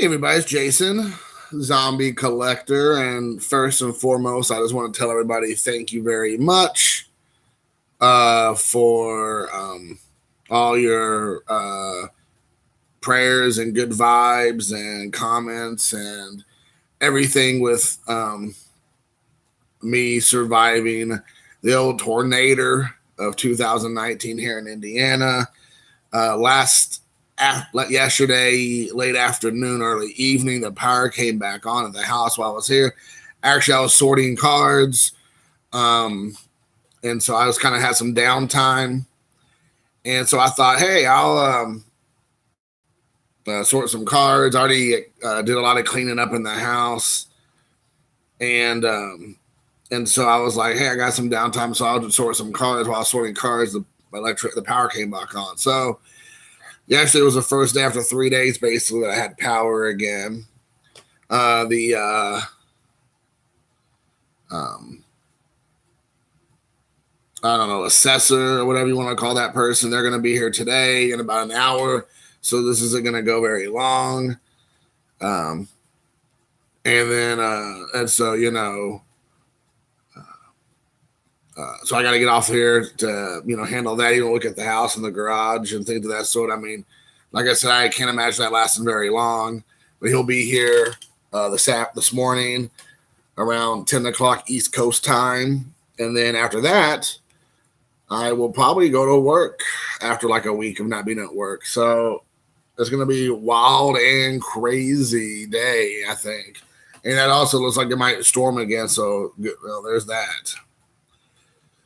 Hey everybody, it's Jason, Zombie Collector, and first and foremost, I just want to tell everybody thank you very much for all your prayers and good vibes and comments and everything with me surviving the old tornado of 2019 here in Indiana. Yesterday, late afternoon, early evening, the power came back on at the house while I was here. Actually, I was sorting cards, and so I was kind of had some downtime, and so I thought, hey, I'll sort some cards. I already did a lot of cleaning up in the house, and so I was like, hey, I got some downtime, so I'll just sort some cards. While I was sorting cards, the power came back on. So yesterday was the first day after 3 days, basically, that I had power again. The I don't know, assessor or whatever you want to call that person, they're going to be here today in about an hour. So this isn't going to go very long. And so, so I got to get off here to, handle that, look at the house and the garage and things of that sort. I mean, like I said, I can't imagine that lasting very long, but he'll be here this morning around 10 o'clock East Coast time. And then after that, I will probably go to work after like a week of not being at work. So it's going to be a wild and crazy day, I think. And that also looks like it might storm again. So there's that.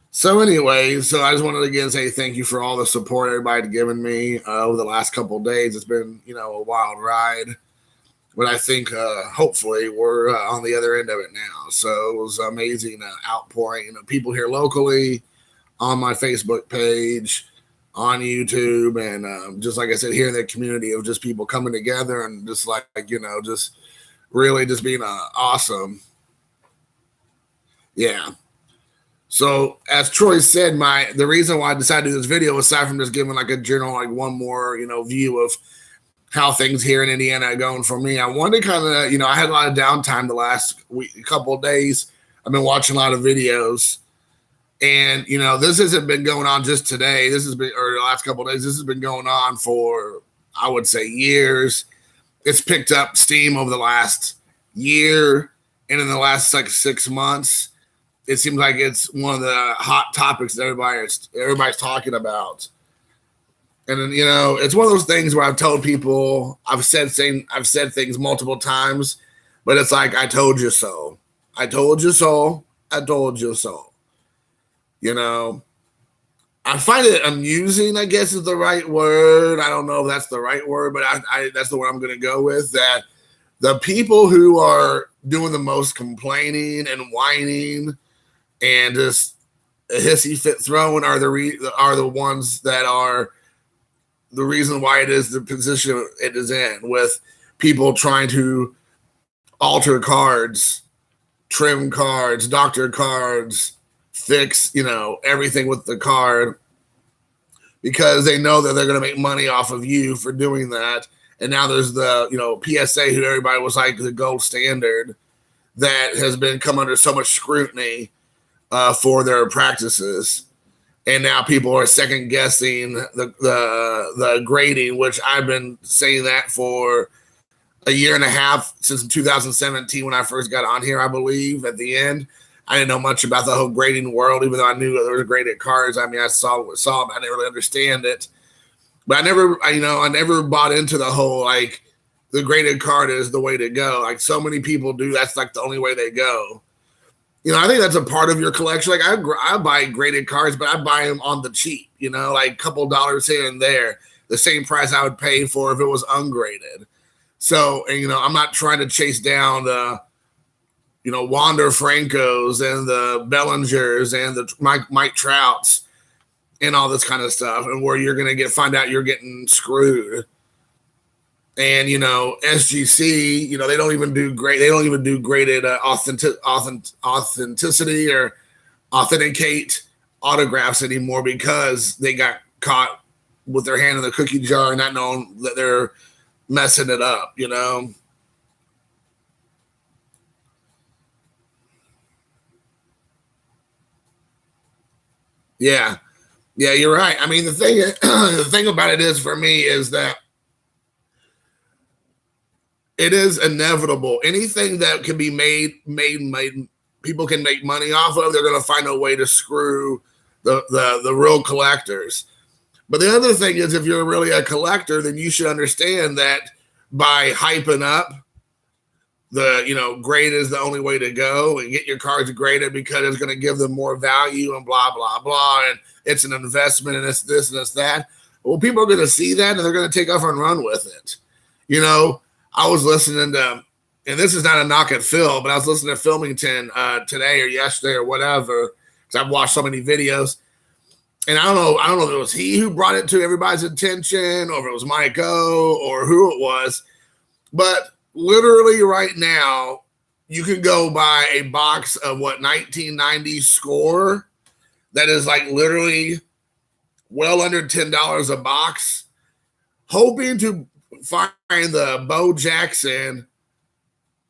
So anyway, I just wanted to again say thank you for all the support everybody's given me over the last couple of days. It's been, a wild ride. But I think hopefully we're on the other end of it now. So it was amazing outpouring, people here locally, on my Facebook page, on YouTube, and just like I said, here in the community of just people coming together and just like, just really just being awesome. Yeah. So as Troy said, the reason why I decided to do this video, aside from just giving like a general, like one more, view of how things here in Indiana are going for me, I wanted to kind of, I had a lot of downtime the last couple of days. I've been watching a lot of videos. And, this hasn't been going on just today. This has been, or the last couple of days, this has been going on for, I would say, years. It's picked up steam over the last year. And in the last, 6 months, it seems like it's one of the hot topics that everybody's talking about. And then, it's one of those things where I've told people, I've said things multiple times, but it's like, I told you so. I told you so. I told you so. I find it amusing, I guess is the right word. I don't know if that's the right word, but I that's the word I'm going to go with, that the people who are doing the most complaining and whining and just hissy fit throwing are the ones that are the reason why it is the position it is in, with people trying to alter cards, trim cards, doctor cards, fix, everything with the card, because they know that they're going to make money off of you for doing that. And now there's the, PSA, who everybody was like the gold standard, that has been come under so much scrutiny for their practices. And now people are second guessing the grading, which I've been saying that for a year and a half, since 2017 when I first got on here, I believe, at the end. I didn't know much about the whole grading world, even though I knew there were graded cards. I mean, I saw them, but I didn't really understand it. But I never bought into the whole, like, the graded card is the way to go. Like, so many people do. That's like the only way they go. I think that's a part of your collection. Like, I buy graded cards, but I buy them on the cheap, like a couple dollars here and there, the same price I would pay for if it was ungraded. So, and, I'm not trying to chase down the, Wander Francos and the Bellingers and the Mike Trouts and all this kind of stuff, and where you're going to find out you're getting screwed. And, SGC, they don't even do graded authenticity or authenticate autographs anymore, because they got caught with their hand in the cookie jar and not knowing that they're messing it up, Yeah. Yeah, you're right. I mean, the thing the thing about it is for me is that it is inevitable. Anything that can be made, people can make money off of, they're going to find a way to screw the real collectors. But the other thing is, if you're really a collector, then you should understand that by hyping up grade is the only way to go and get your cards graded because it's going to give them more value and blah, blah, blah. And it's an investment and it's this and it's that. Well, people are going to see that and they're going to take off and run with it. I was listening to, and this is not a knock at Phil, but I was listening to Filmington today or yesterday or whatever, because I've watched so many videos. And I don't know if it was he who brought it to everybody's attention or if it was Mike O or who it was, but literally right now, you can go buy a box of 1990 Score that is like literally well under $10 a box, hoping to find the Bo Jackson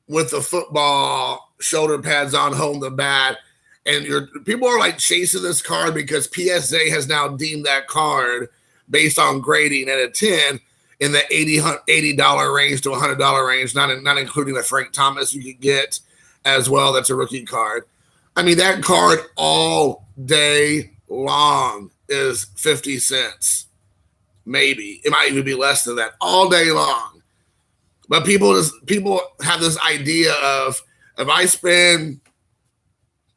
with the football shoulder pads on, holding the bat. And people are like chasing this card because PSA has now deemed that card based on grading at a 10 in the $80 range to $100 range, not including the Frank Thomas you could get as well. That's a rookie card. I mean, that card all day long is 50 cents. Maybe. It might even be less than that all day long. But people have this idea of, if I spend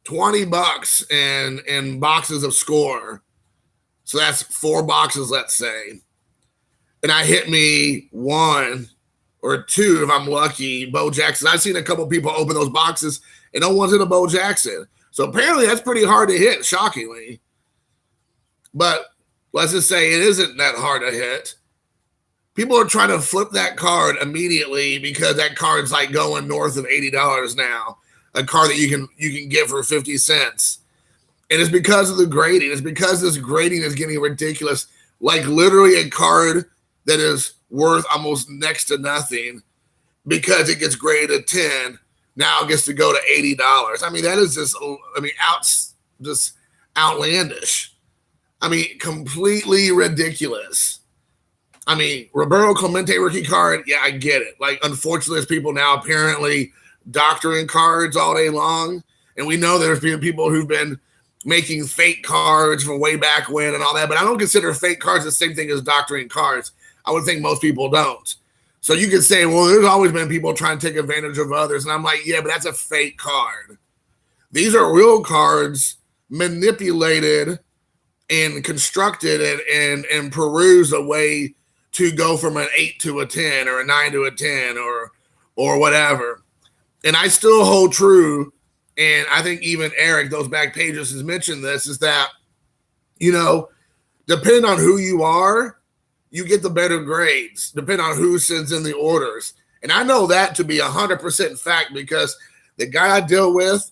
$20 in boxes of Score, so that's 4 boxes, let's say, and I hit me 1 or 2 if I'm lucky, Bo Jackson. I've seen a couple people open those boxes and no one's hit a Bo Jackson. So apparently that's pretty hard to hit, shockingly. But let's just say it isn't that hard to hit. People are trying to flip that card immediately because that card's like going north of $80 now. A card that you can get for 50 cents. And it's because of the grading. It's because this grading is getting ridiculous. Like literally a card that is worth almost next to nothing because it gets graded at 10, now it gets to go to $80. I mean, that is just outlandish. I mean, completely ridiculous. I mean, Roberto Clemente rookie card, yeah, I get it. Like, unfortunately, there's people now apparently doctoring cards all day long. And we know there's been people who've been making fake cards from way back when and all that. But I don't consider fake cards the same thing as doctoring cards. I would think most people don't. So you could say, well, there's always been people trying to take advantage of others. And I'm like, yeah, but that's a fake card. These are real cards manipulated and constructed and perused a way to go from an 8 to a 10 or a 9 to a 10 or whatever. And I still hold true, and I think even Eric, those back pages, has mentioned this, is that, depending on who you are, you get the better grades, depending on who sends in the orders. And I know that to be 100% fact because the guy I deal with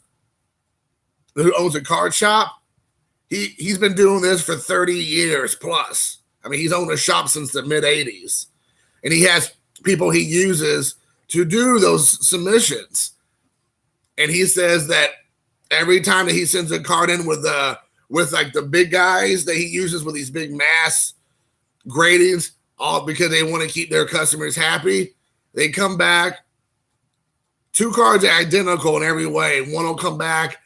who owns a card shop, he's been doing this for 30 years plus. I mean, he's owned a shop since the mid-'80s. And he has people he uses to do those submissions. And he says that every time that he sends a card in with like the big guys that he uses with these big mass gradings, all because they want to keep their customers happy, they come back. 2 cards are identical in every way. One will come back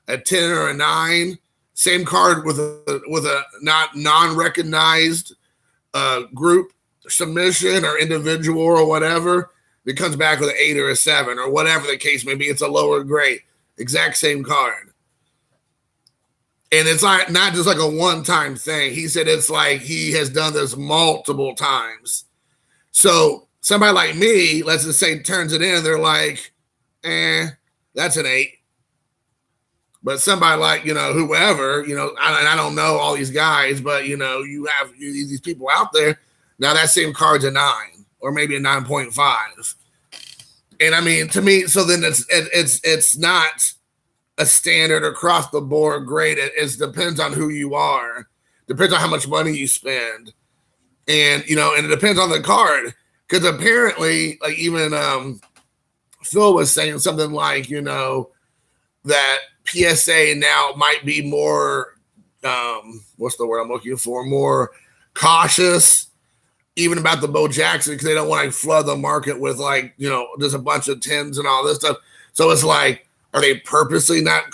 a 10 or a 9. Same card with a not non-recognized group submission or individual or whatever. It comes back with an 8 or a 7 or whatever the case may be. It's a lower grade. Exact same card. And it's like not just like a one-time thing. He said it's like he has done this multiple times. So somebody like me, let's just say, turns it in, they're like, that's an 8. But somebody like, whoever, and I don't know all these guys, but, you have these people out there. Now that same card's a 9 or maybe a 9.5. And I mean, to me, so then it's not a standard across the board grade. It depends on who you are. Depends on how much money you spend. And, and it depends on the card. Because apparently, like even Phil was saying something like, that PSA now might be more what's the word I'm looking for? More cautious, even about the Bo Jackson, because they don't want to flood the market with like, you know, just a bunch of 10s and all this stuff. So it's like, are they purposely not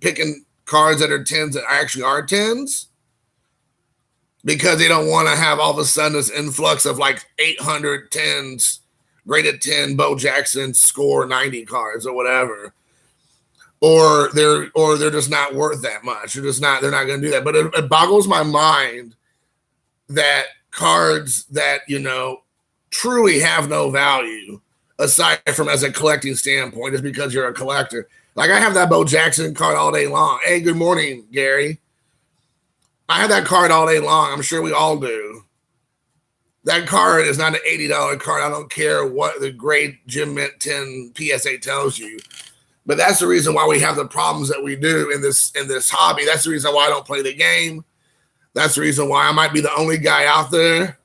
picking cards that are 10s that actually are 10s? Because they don't want to have all of a sudden this influx of like 800 10s, graded 10 Bo Jackson score 90 cards or whatever. Or they're just not worth that much. They're not going to do that. But it boggles my mind that cards that, you know, truly have no value aside from as a collecting standpoint, just because you're a collector. Like I have that Bo Jackson card all day long. Hey, good morning, Gary. I have that card all day long. I'm sure we all do. That card is not an $80 card. I don't care what the grade Gem Mint 10 PSA tells you. But that's the reason why we have the problems that we do in this hobby. That's the reason why I don't play the game. That's the reason why I might be the only guy out there.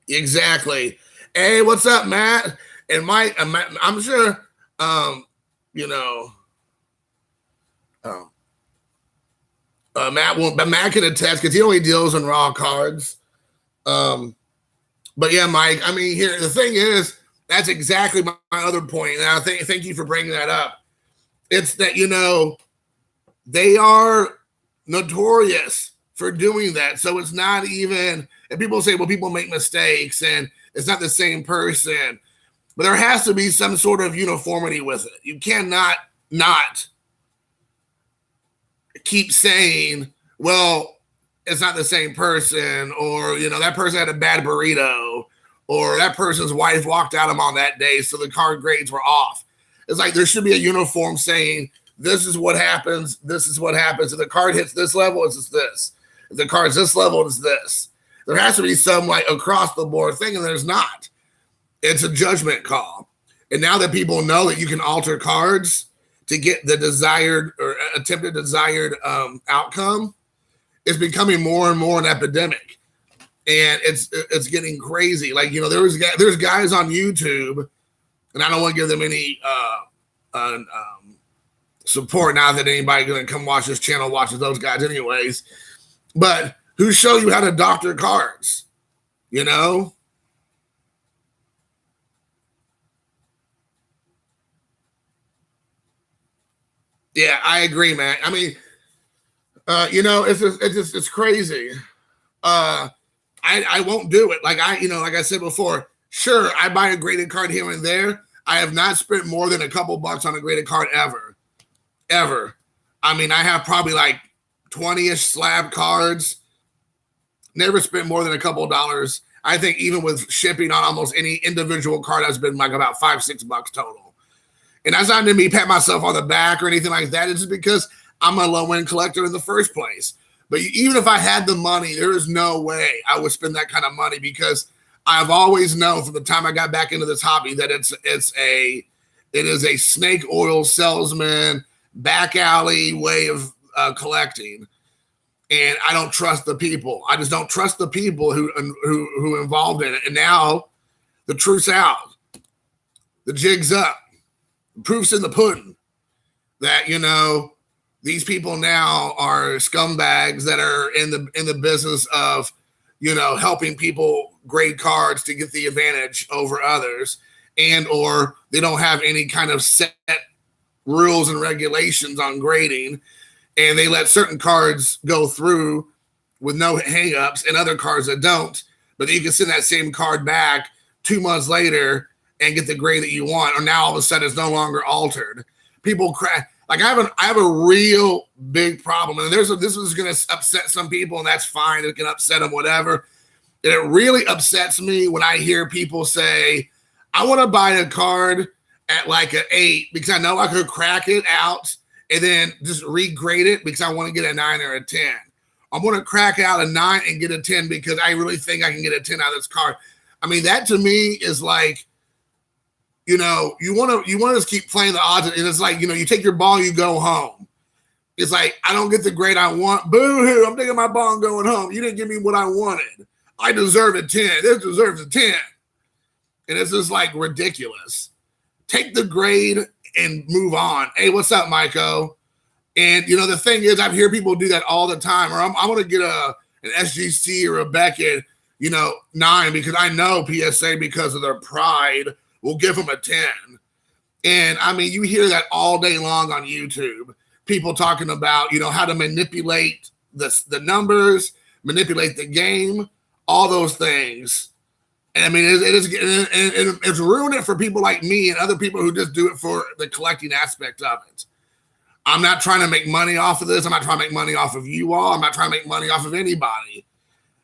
Exactly. Hey, what's up, Matt? And Mike, I'm sure, you know, Matt can attest because he only deals in raw cards. But yeah, Mike, I mean, here, the thing is, that's exactly my other point. And I thank you for bringing that up. It's that, you know, they are notorious for doing that. So it's not even, and people say, well, people make mistakes and it's not the same person. But there has to be some sort of uniformity with it. You cannot not keep saying, well, it's not the same person, or, you know, that person had a bad burrito, or that person's wife walked out him on that day, so the card grades were off. It's like there should be a uniform saying, this is what happens, this is what happens. If the card hits this level, it's this. If the card's this level, it's this. There has to be some like across the board thing, and there's not. It's a judgment call. And now that people know that you can alter cards to get the desired or attempted desired outcome, it's becoming more and more an epidemic, and it's getting crazy. Like, you know, there's guys on YouTube, and I don't want to give them any support now that anybody going to come watch this channel watches those guys anyways, but who show you how to doctor cards, you know? Yeah, I agree, man. I mean, you know, it's crazy. I won't do it. Like like I said before, sure, I buy a graded card here and there. I have not spent more than a couple bucks on a graded card ever. I mean, I have probably like 20-ish slab cards. Never spent more than a couple dollars. I think even with shipping on almost any individual card, has been like about $5-6 total. And that's not to me pat myself on the back or anything like that. It's just because I'm a low-end collector in the first place. But even if I had the money, there is no way I would spend that kind of money, because I've always known from the time I got back into this hobby that it is a snake oil salesman, back alley way of collecting. And I don't trust the people. I just don't trust the people who involved in it. And now the truth's out. The jig's up. The proof's in the pudding that, you know, these people now are scumbags that are in the business of, you know, helping people grade cards to get the advantage over others, and or they don't have any kind of set rules and regulations on grading, and they let certain cards go through with no hangups and other cards that don't. But you can send that same card back 2 months later and get the grade that you want, or now all of a sudden it's no longer altered. People crack. Like I have a real big problem, and this is going to upset some people, and that's fine. It can upset them, whatever. And it really upsets me when I hear people say, "I want to buy a card at like an 8 because I know I could crack it out and then just regrade it because I want to get a 9 or a 10. I'm going to crack out a 9 and get a 10 because I really think I can get a 10 out of this card." I mean, that to me is like, you know, you want to just keep playing the odds, and it's like, you know, you take your ball, you go home. It's like, I don't get the grade I want. Boo-hoo, I'm taking my ball and going home. You didn't give me what I wanted. I deserve a 10. This deserves a 10. And it's just like ridiculous. take the grade and move on. Hey, what's up, Myko? And the thing is, I hear people do that all the time. Or I'm going to get an SGC or a Beckett, 9, because I know PSA, because of their pride, will give them a 10. And I mean, you hear that all day long on YouTube. People talking about, how to manipulate the numbers, manipulate the game, all those things. And I mean, it's ruined it for people like me and other people who just do it for the collecting aspect of it. I'm not trying to make money off of this. I'm not trying to make money off of you all. I'm not trying to make money off of anybody.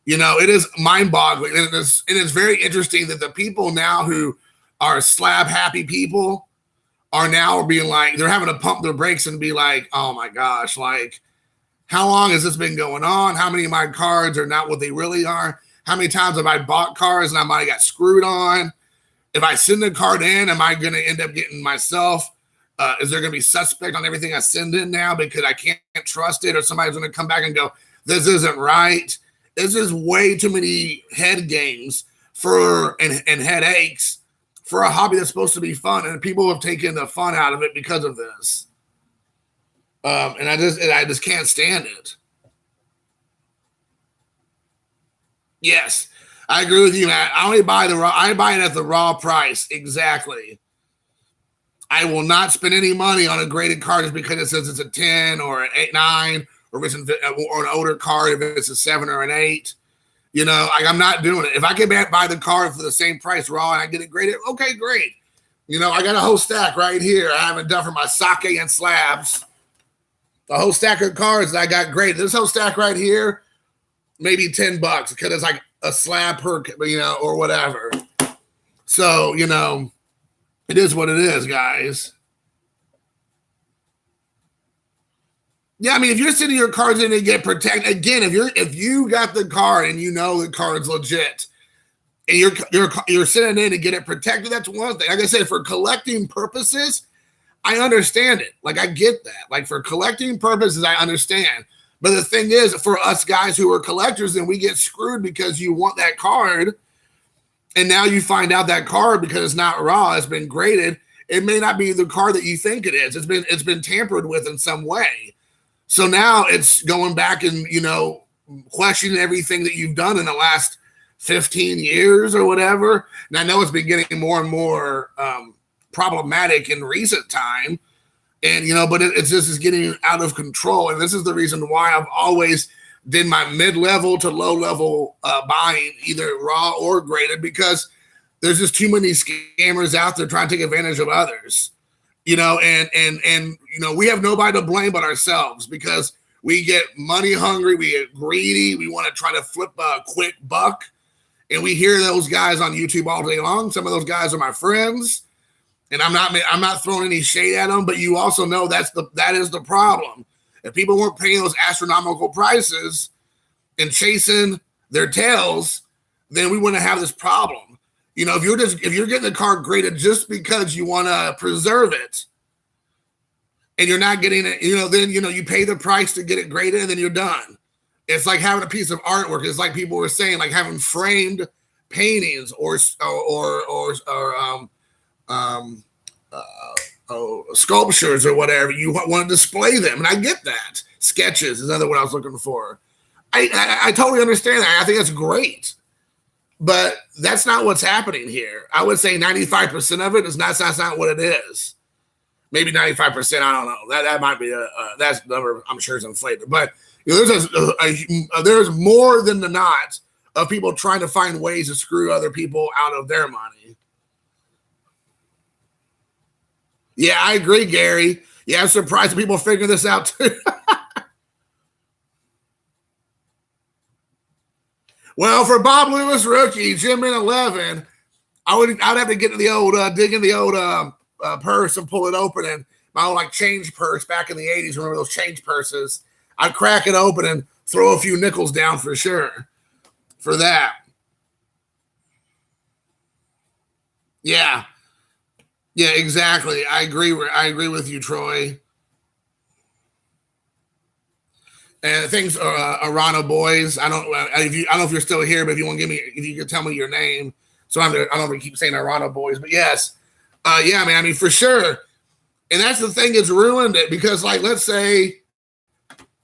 It is mind-boggling. And it's very interesting that the people now who are slab-happy people are now being like, they're having to pump their brakes and be like, oh my gosh, like, how long has this been going on? How many of my cards are not what they really are? How many times have I bought cards and I might have got screwed on? If I send a card in, am I going to end up getting myself? Is there going to be suspect on everything I send in now because I can't trust it? Or somebody's going to come back and go, this isn't right. This is way too many head games and headaches for a hobby that's supposed to be fun. And people have taken the fun out of it because of this. And I just can't stand it. Yes, I agree with you, Matt. I buy it at the raw price. Exactly. I will not spend any money on a graded card just because it says it's a 10 or an 8, 9, or if it's or an older card if it's a 7 or an 8. I'm not doing it. If I can buy the card for the same price raw and I get it graded, okay, great. I got a whole stack right here. I haven't done for my sake and slabs. A whole stack of cards that I got graded. This whole stack right here, maybe $10 because it's like a slab per, or whatever. So, it is what it is, guys. Yeah, I mean, if you're sending your cards in and get protected, again, if you got the card and the card's legit, and you're sending in to get it protected, that's one thing. Like I said, for collecting purposes, I understand it. Like, I get that. Like, for collecting purposes, I understand. But the thing is, for us guys who are collectors, then we get screwed because you want that card, and now you find out that card, because it's not raw, it's been graded. It may not be the card that you think it is. It's been tampered with in some way. So now it's going back and, questioning everything that you've done in the last 15 years or whatever. And I know it's been getting more and more problematic in recent time. And, but it's just is getting out of control. And this is the reason why I've always did my mid-level to low-level buying, either raw or graded, because there's just too many scammers out there trying to take advantage of others. And we have nobody to blame but ourselves, because we get money hungry, we get greedy, we want to try to flip a quick buck. And we hear those guys on YouTube all day long. Some of those guys are my friends. And I'm not throwing any shade at them, but you also know that is the problem. If people weren't paying those astronomical prices and chasing their tails, then we wouldn't have this problem. If you're getting the card graded just because you want to preserve it, and you're not getting it, then you pay the price to get it graded, and then you're done. It's like having a piece of artwork. It's like people were saying, like having framed paintings or sculptures or whatever. You want to display them, and I get that. Sketches is another what I was looking for. I totally understand that. I think that's great, but that's not what's happening here. I would say 95% of it is not. That's not what it is. Maybe 95%. I don't know. That might be that's number. I'm sure is inflated, but there's more than the not of people trying to find ways to screw other people out of their money. Yeah, I agree, Gary. Yeah, I'm surprised that people figure this out too. Well, for Bob Lewis rookie, Jim in 11, I'd have to get to the old dig in the old purse and pull it open, and my old change purse back in the 80s. Remember those change purses? I'd crack it open and throw a few nickels down for sure for that. Yeah. Yeah, exactly. I agree with you, Troy. And things, Arana boys. I don't know if you're still here, but if you could tell me your name, so I don't have to keep saying Arana boys. But yes, Yeah, man. I mean, for sure. And that's the thing that's ruined it because, like, let's say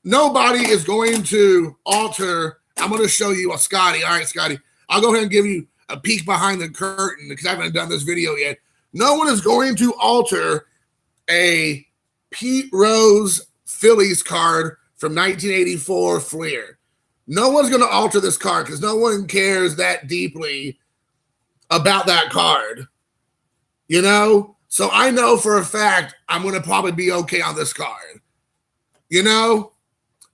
nobody is going to alter. I'm going to show you a Scotty. All right, Scotty. I'll go ahead and give you a peek behind the curtain because I haven't done this video yet. No one is going to alter a Pete Rose Phillies card from 1984 Fleer. No one's going to alter this card because no one cares that deeply about that card. You know? So I know for a fact I'm going to probably be okay on this card. You know?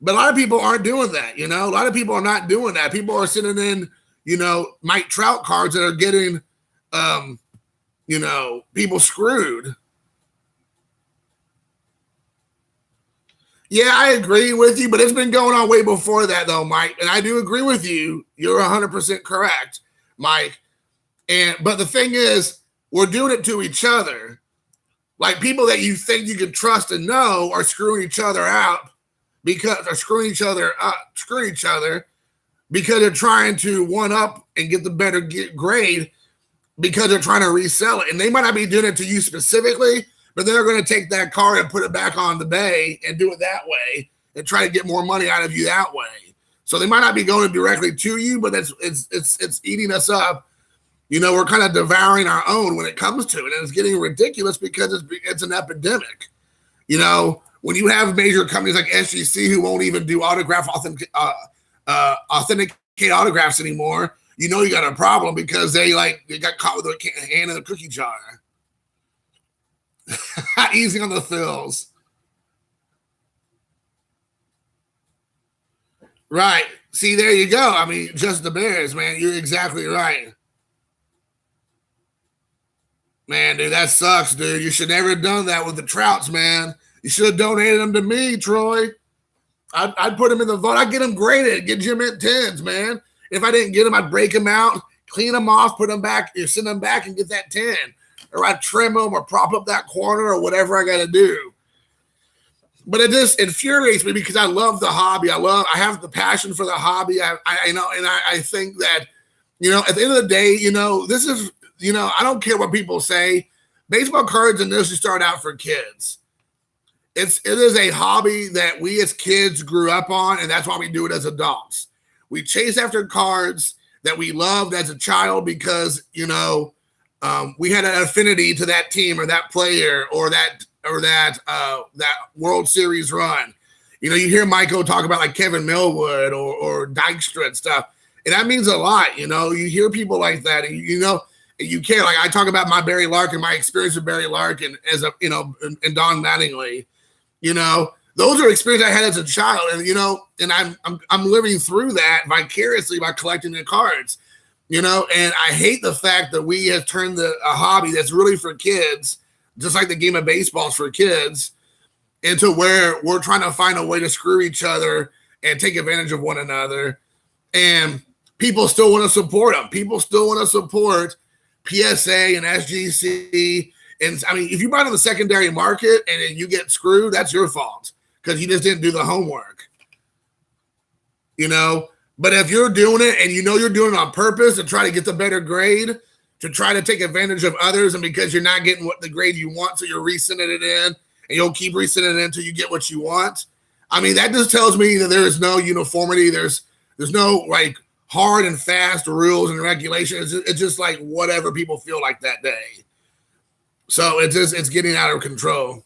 But a lot of people aren't doing that, you know? A lot of people are not doing that. People are sending in, you know, Mike Trout cards that are getting, you know, people screwed. Yeah, I agree with you, but it's been going on way before that, though, Mike. And I do agree with you. You're 100% correct, Mike. But the thing is, we're doing it to each other. Like people that you think you can trust and know are screwing each other out because they're screwing each other because they're trying to one up and get the better grade because they're trying to resell it. And they might not be doing it to you specifically, but they're going to take that card and put it back on the bay and do it that way and try to get more money out of you that way. So they might not be going directly to you, but it's eating us up. You know, we're kind of devouring our own when it comes to it, and it's getting ridiculous because it's an epidemic. You know, when you have major companies like SGC who won't even do authenticate autographs anymore, you know you got a problem because they got caught with a hand in a cookie jar. Easy on the fills. Right. See, there you go. I mean, just the Bears, man. You're exactly right. Man, dude, that sucks, dude. You should never have done that with the Trouts, man. You should have donated them to me, Troy. I'd put them in the vote. I'd get them graded, get Jim at 10s, man. If I didn't get them, I'd break them out, clean them off, put them back, send them back and get that 10. Or I'd trim them or prop up that corner or whatever I got to do. But it just infuriates me because I love the hobby. I have the passion for the hobby. I know, and I think that, you know, at the end of the day, you know, this is, you know, I don't care what people say. Baseball cards initially start out for kids. It is a hobby that we as kids grew up on, and that's why we do it as adults. We chase after cards that we loved as a child because, you know, we had an affinity to that team or that player or that World Series run. You know, you hear Michael talk about like Kevin Millwood or Dykstra and stuff, and that means a lot. You know, you hear people like that, and you know. You care. Like I talk about my Barry Larkin, my experience with Barry Larkin as a, you know, and Don Mattingly, you know, those are experiences I had as a child. And, you know, and I'm living through that vicariously by collecting the cards, you know, and I hate the fact that we have turned a hobby that's really for kids, just like the game of baseball is for kids, into where we're trying to find a way to screw each other and take advantage of one another. And people still want to support them. People still want to support PSA and SGC. And I mean, if you buy it on the secondary market and then you get screwed, that's your fault because you just didn't do the homework, you know. But if you're doing it and you know you're doing it on purpose to try to get the better grade, to try to take advantage of others, and because you're not getting what the grade you want, so you're resending it in, and you'll keep resending it in until you get what you want. I mean, that just tells me that there is no uniformity. There's no like hard and fast rules and regulations. It's just like whatever people feel like that day. So it's getting out of control.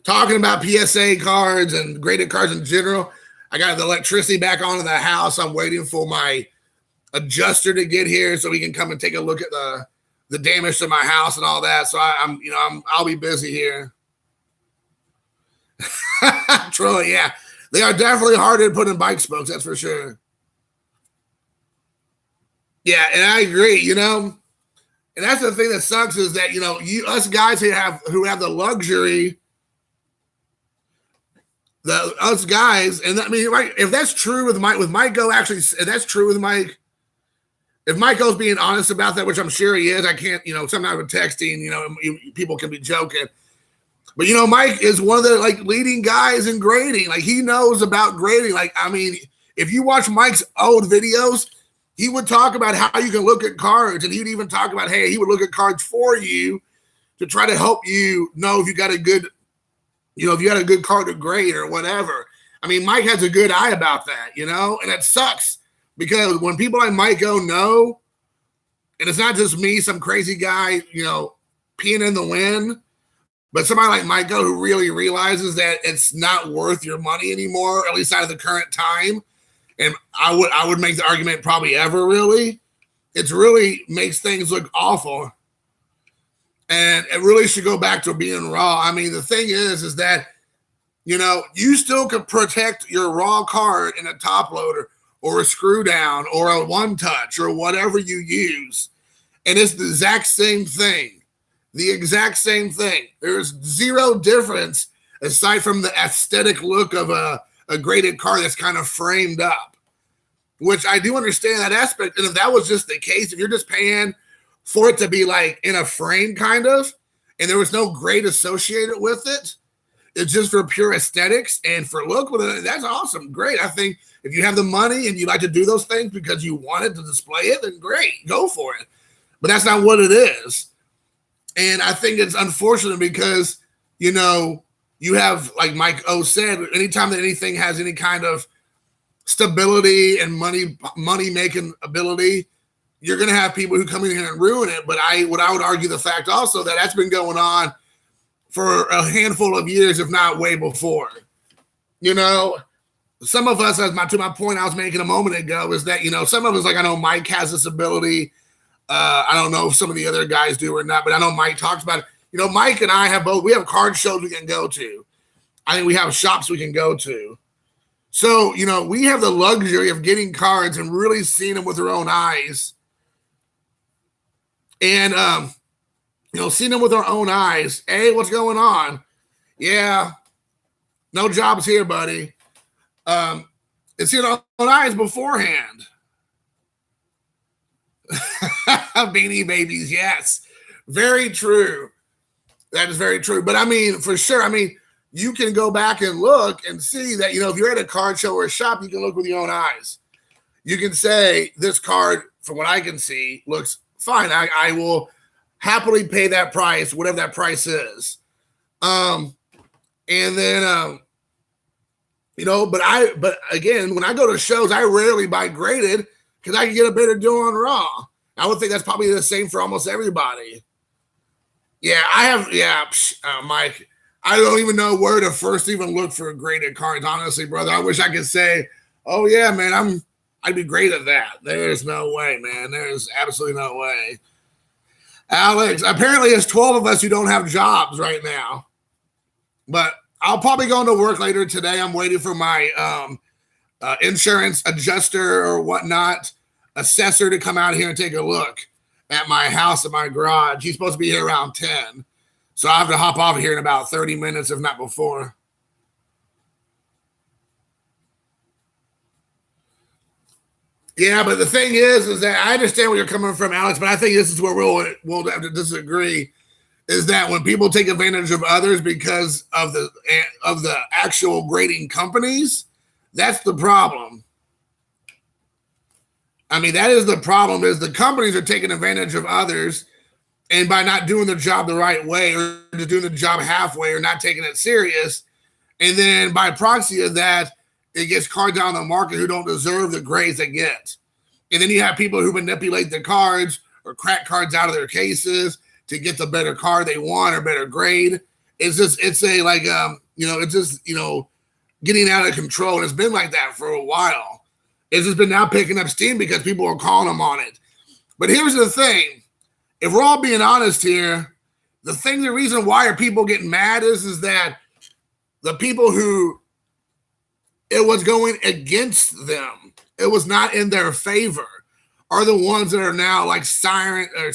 Talking about PSA cards and graded cards in general, I got the electricity back on in the house. I'm waiting for my adjuster to get here so we can come and take a look at the damage to my house and all that. So I'll be busy here. Troy, yeah. They are definitely harder to put in bike spokes, that's for sure. Yeah, and I agree, you know. And that's the thing that sucks is that, you know, us guys who have the luxury, us guys, and I mean, right, if that's true with Michael, actually, if that's true with Mike, if Michael's being honest about that, which I'm sure he is, I can't, you know, sometimes with texting, you know, people can be joking. But, you know, Mike is one of the, like, leading guys in grading. Like, he knows about grading. Like, I mean, if you watch Mike's old videos, he would talk about how you can look at cards, and he would even talk about, hey, he would look at cards for you to try to help you know if you got a good, if you got a good card to grade or whatever. I mean, Mike has a good eye about that, and it sucks because when people like Mike know, and it's not just me, some crazy guy, peeing in the wind, but somebody like Mike who really realizes that it's not worth your money anymore, at least out of the current time. And I would make the argument probably ever really. It really makes things look awful. And it really should go back to being raw. I mean, the thing is that, you still can protect your raw card in a top loader or a screw down or a one touch or whatever you use. And it's the exact same thing. The exact same thing. There's zero difference aside from the aesthetic look of a graded card that's kind of framed up, which I do understand that aspect. And if that was just the case, if you're just paying for it to be like in a frame kind of, and there was no grade associated with it, it's just for pure aesthetics and for look, well, that's awesome. Great. I think if you have the money and you like to do those things because you wanted to display it, then great, go for it. But that's not what it is. And I think it's unfortunate because, you have, like Mike O said, anytime that anything has any kind of stability and money making ability, you're going to have people who come in here and ruin it. But I would argue the fact also that that's been going on for a handful of years, if not way before. Some of us, to my point I was making a moment ago, is that, some of us, like I know Mike has this ability. I don't know if some of the other guys do or not, but I know Mike talks about it. Mike and I have both. We have card shows we can go to. I think we have shops we can go to. So, we have the luxury of getting cards and really seeing them with our own eyes. And, seeing them with our own eyes. Hey, what's going on? Yeah, no jobs here, buddy. It's seeing our own eyes beforehand. Beanie Babies, yes. Very true. That is very true. But I mean, for sure, you can go back and look and see that, if you're at a card show or a shop, you can look with your own eyes. You can say, this card, from what I can see, looks fine. I will happily pay that price, whatever that price is. And then, but again, when I go to shows, I rarely buy graded because I can get a better deal on raw. I would think that's probably the same for almost everybody. Yeah, I have. Yeah, Mike, I don't even know where to first even look for graded cards. Honestly, brother, I wish I could say, oh yeah, man, I'd be great at that. There's no way, man. There's absolutely no way. Alex, apparently it's 12 of us who don't have jobs right now. But I'll probably go into work later today. I'm waiting for my insurance adjuster or whatnot, assessor to come out here and take a look at my house and my garage. He's supposed to be here around 10. So I have to hop off here in about 30 minutes, if not before. Yeah, but the thing is that I understand where you're coming from, Alex, but I think this is where we'll have to disagree, is that when people take advantage of others because of the actual grading companies, that's the problem. I mean, that is the problem, is the companies are taking advantage of others, and by not doing the job the right way or just doing the job halfway or not taking it serious, and then by proxy of that, it gets cards down the market who don't deserve the grades they get. And then you have people who manipulate the cards or crack cards out of their cases to get the better card they want or better grade. It's just getting out of control. And it's been like that for a while. It's just been now picking up steam because people are calling them on it. But here's the thing. If we're all being honest here, the reason why are people getting mad is that the people who it was going against them, it was not in their favor, are the ones that are now like siren or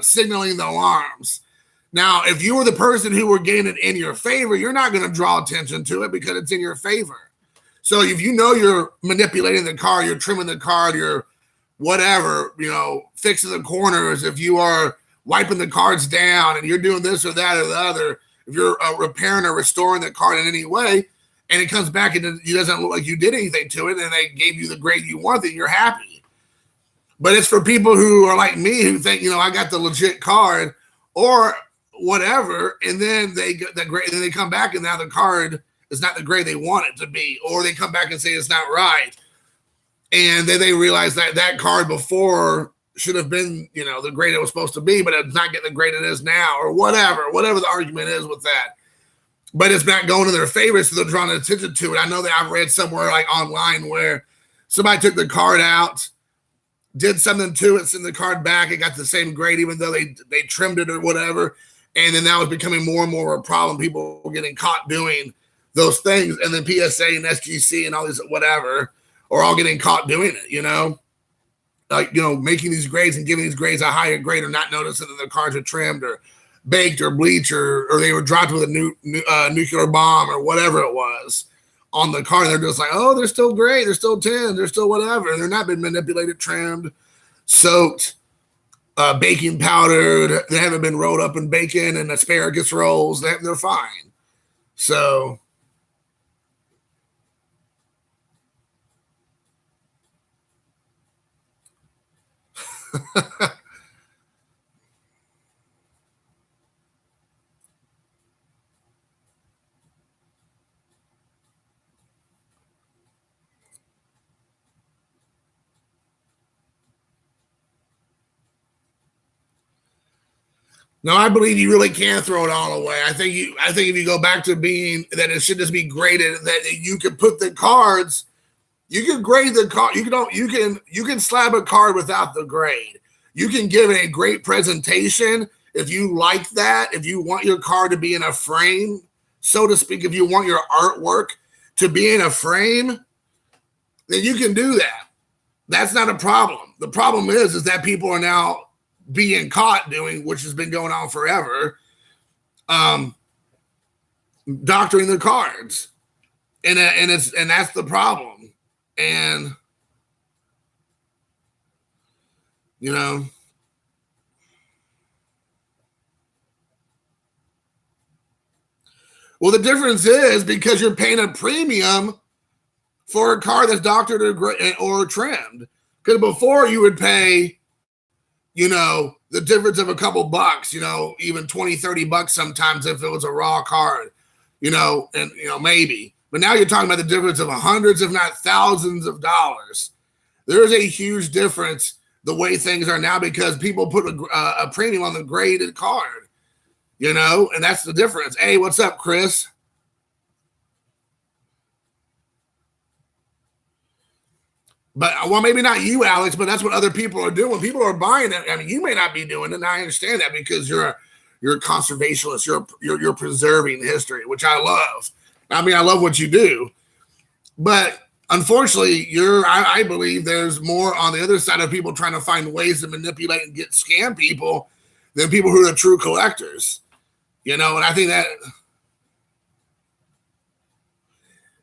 signaling the alarms. Now, if you were the person who were getting it in your favor, you're not going to draw attention to it because it's in your favor. So if you know you're manipulating the card, you're trimming the card, you're whatever, fixing the corners, if you are wiping the cards down and you're doing this or that or the other, if you're repairing or restoring the card in any way, and it comes back and it doesn't look like you did anything to it, and they gave you the grade you wanted, you're happy. But it's for people who are like me who think, I got the legit card or whatever, and then they get the grade, and then they come back and now the card is not the grade they want it to be, or they come back and say it's not right. And then they realize that that card before should have been, the grade it was supposed to be, but it's not getting the grade it is now, or whatever the argument is with that. But it's not going in their favor, so they're drawing attention to it. I know that I've read somewhere like online where somebody took the card out, did something to it, sent the card back, it got the same grade, even though they trimmed it or whatever. And then that was becoming more and more of a problem. People were getting caught doing those things. And then PSA and SGC and all these whatever are all getting caught doing it, like, making these grades and giving these grades a higher grade, or not noticing that the cards are trimmed or baked or bleached, or they were dropped with a nuclear bomb or whatever it was on the card. They're just like, oh, they're still great. They're still 10. They're still whatever. And they're not been manipulated, trimmed, soaked, baking powder. They haven't been rolled up in bacon and asparagus rolls. They're fine. So no, I believe you really can throw it all away. I think if you go back to being that it should just be graded, that you can put the cards, you can grade the card. You can slab a card without the grade. You can give it a great presentation if you like that. If you want your card to be in a frame, so to speak, if you want your artwork to be in a frame, then you can do that. That's not a problem. The problem is that people are now being caught doing, which has been going on forever, doctoring the cards, and that's the problem. And well, the difference is because you're paying a premium for a card that's doctored or trimmed. Because before you would pay, the difference of a couple bucks, even 20, 30 bucks sometimes if it was a raw card, and maybe. But now you're talking about the difference of hundreds, if not thousands of dollars. There is a huge difference the way things are now because people put a premium on the graded card, and that's the difference. Hey, what's up, Chris? But, well, maybe not you, Alex, but that's what other people are doing. People are buying it. I mean, you may not be doing it, and I understand that because you're a conservationist. You're preserving history, which I love. I mean, I love what you do. But unfortunately, I believe there's more on the other side of people trying to find ways to manipulate and get scam people than people who are true collectors. And I think that...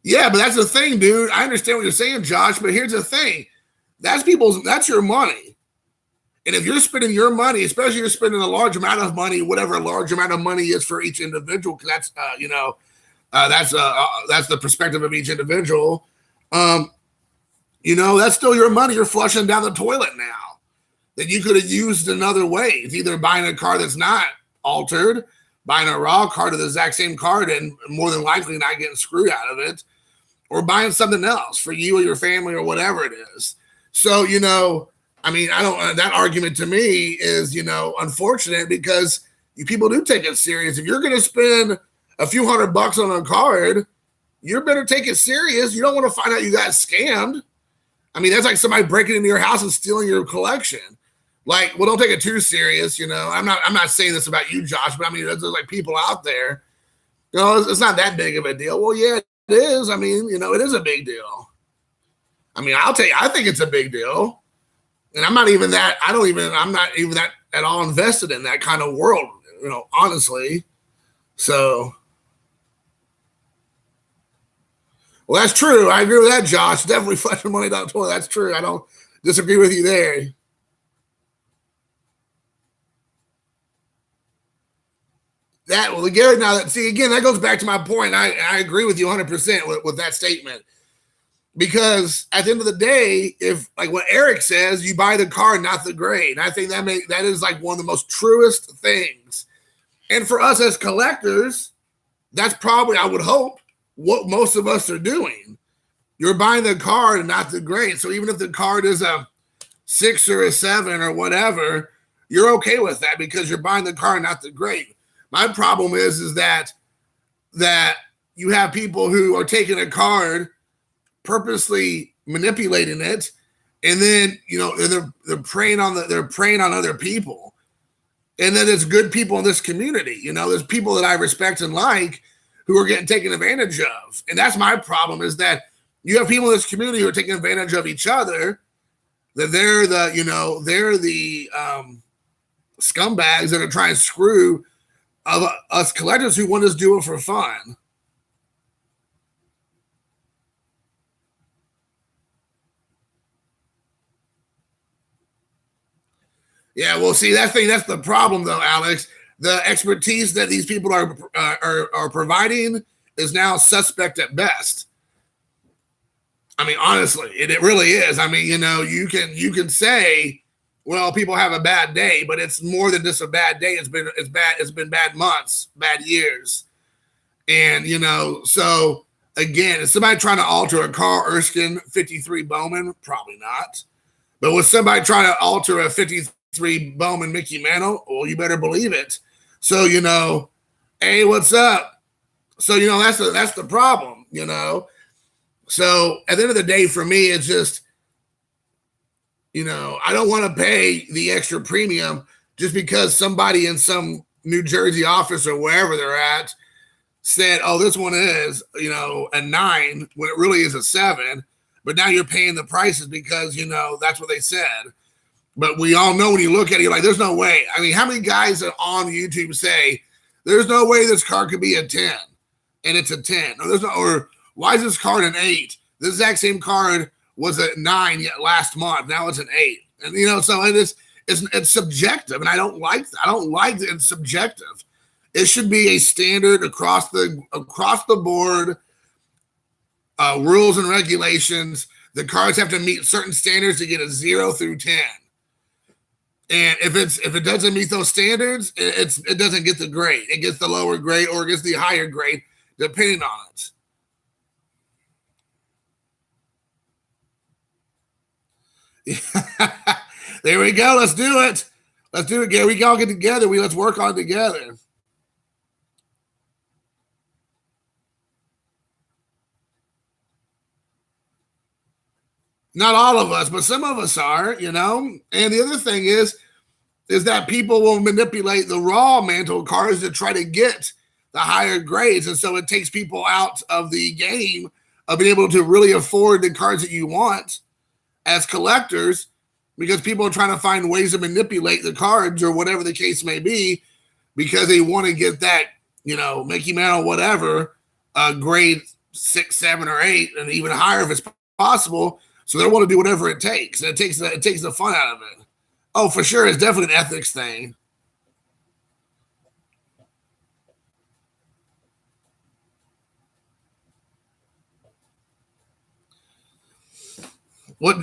Yeah, but that's the thing, dude. I understand what you're saying, Josh, but here's the thing. That's your money. And if you're spending your money, especially if you're spending a large amount of money, whatever a large amount of money is for each individual, because that's, that's the perspective of each individual. That's still your money. You're flushing down the toilet now that you could have used another way. It's either buying a card that's not altered, buying a raw card of the exact same card and more than likely not getting screwed out of it, or buying something else for you or your family or whatever it is. So, I mean, that argument to me is, unfortunate because people do take it serious. If you're going to spend a few $100 on a card, you better take it serious. You don't want to find out you got scammed. I mean, that's like somebody breaking into your house and stealing your collection. Like, well, don't take it too serious. I'm not saying this about you, Josh, but I mean, there's like people out there, it's not that big of a deal. Well, yeah, it is. I mean, it is a big deal. I mean, I'll tell you, I think it's a big deal. And I'm not even that at all invested in that kind of world, honestly. So, well, that's true. I agree with that, Josh. Definitely flushing money down the toilet. That's true. I don't disagree with you there. Gary, now that, see, again, that goes back to my point. I agree with you 100% with that statement. because at the end of the day, if like what Eric says, you buy the car, not the grade. And I think that is like one of the most truest things. And for us as collectors, that's probably, I would hope, what most of us are doing. You're buying the card and not the grade. So even if the card is a 6 or a 7 or whatever, you're okay with that because you're buying the card, not the grade. My problem is that you have people who are taking a card, purposely manipulating it, and then they're preying on other people. And then there's good people in this community. There's people that I respect and like who are getting taken advantage of. And that's my problem, is that you have people in this community who are taking advantage of each other, that they're the scumbags that are trying to screw us collectors who want us to do it for fun. Yeah, well, see, that's the problem, though, Alex. The expertise that these people are providing is now suspect at best. I mean, honestly, it really is. I mean, you can say, well, people have a bad day, but it's more than just a bad day. It's been bad months, bad years, and so again, is somebody trying to alter a Carl Erskine 53 Bowman? Probably not. But was somebody trying to alter a 53 Bowman Mickey Mantle? Well, you better believe it. So, hey, what's up? So, that's the problem, So at the end of the day, for me, it's just, I don't want to pay the extra premium just because somebody in some New Jersey office or wherever they're at said, oh, this one is, a 9 when it really is a 7. But now you're paying the prices because, that's what they said. But we all know when you look at it, you're like, there's no way. I mean, how many guys on YouTube say, there's no way this card could be a 10 and it's a 10? Or why is this card an 8? This exact same card was a 9 yet last month. Now it's an 8. And, so it's subjective. And I don't like that. I don't like that it's subjective. It should be a standard across the board, rules and regulations. The cards have to meet certain standards to get a 0 through 10. And if it doesn't meet those standards, it doesn't get the grade. It gets the lower grade or it gets the higher grade, depending on it. There we go. Let's do it. Let's do it, Gary. We can all get together. Let's work on it together. Not all of us, but some of us are, And the other thing is that people will manipulate the raw mantle cards to try to get the higher grades. And so it takes people out of the game of being able to really afford the cards that you want as collectors, because people are trying to find ways to manipulate the cards or whatever the case may be, because they want to get that, Mickey Mantle, whatever, grade 6, 7, or 8, and even higher if it's possible. So they want to do whatever it takes. And it takes the fun out of it. Oh, for sure. It's definitely an ethics thing.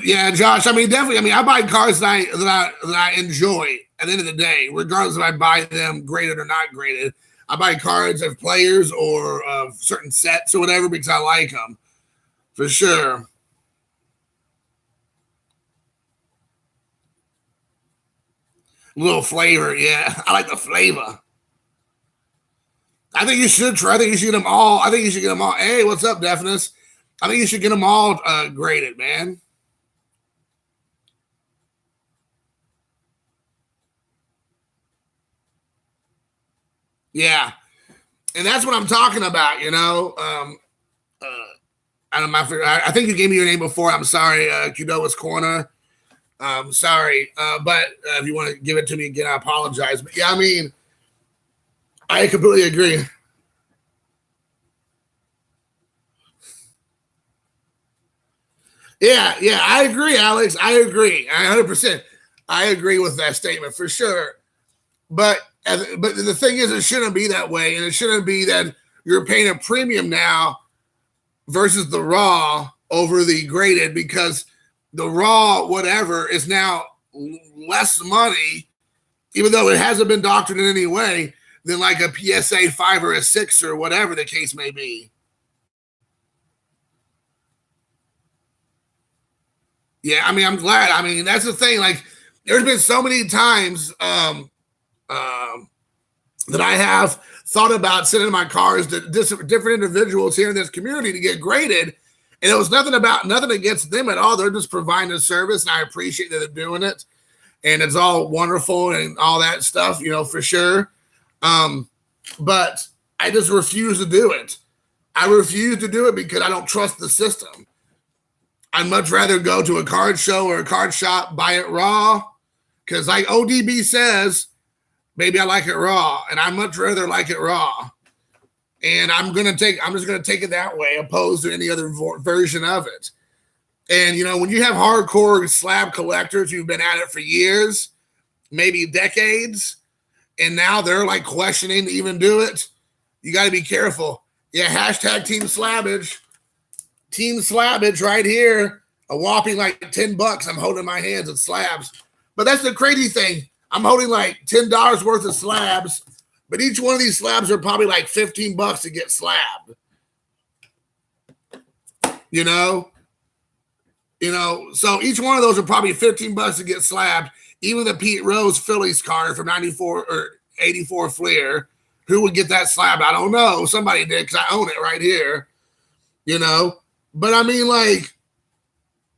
Yeah, Josh. I mean, definitely. I mean, I buy cars that I enjoy at the end of the day, regardless if I buy them graded or not graded. I buy cards of players or of certain sets or whatever because I like them. For sure. Little flavor, yeah. I like the flavor. I think you should try. I think you should get them all. Hey, what's up, Deafness? I think you should get them all graded, man. Yeah, and that's what I'm talking about. I don't know. I think you gave me your name before. I'm sorry, Kudoa's Corner. Sorry, but if you want to give it to me again, I apologize. But yeah, I mean, I completely agree. Yeah, I agree, Alex. I agree. 100%. I agree with that statement for sure. But the thing is, it shouldn't be that way, and it shouldn't be that you're paying a premium now versus the raw over the graded because the raw whatever is now less money, even though it hasn't been doctored in any way, than like a PSA 5 or a 6 or whatever the case may be. Yeah, I mean, I'm glad. I mean, that's the thing. Like, there's been so many times that I have thought about sending my cars to different individuals here in this community to get graded. And it was nothing against them at all. They're just providing a service, and I appreciate that they're doing it. And it's all wonderful and all that stuff, you know, for sure. But I just refuse to do it. I refuse to do it because I don't trust the system. I'd much rather go to a card show or a card shop, buy it raw. Because like ODB says, maybe I like it raw, and I much rather like it raw. And I'm just gonna take it that way, opposed to any other version of it. And you know, when you have hardcore slab collectors who've been at it for years, maybe decades, and now they're like questioning to even do it, you got to be careful. Yeah, hashtag Team Slabbage. Team Slabbage right here. A whopping like $10. I'm holding my hands at slabs. But that's the crazy thing. I'm holding like $10 worth of slabs, but each one of these slabs are probably like $15 to get slabbed. You know, so each one of those are probably $15 to get slabbed. Even the Pete Rose Phillies card from 94 or 84 Fleer, who would get that slab? I don't know. Somebody did because I own it right here. You know, but I mean, like,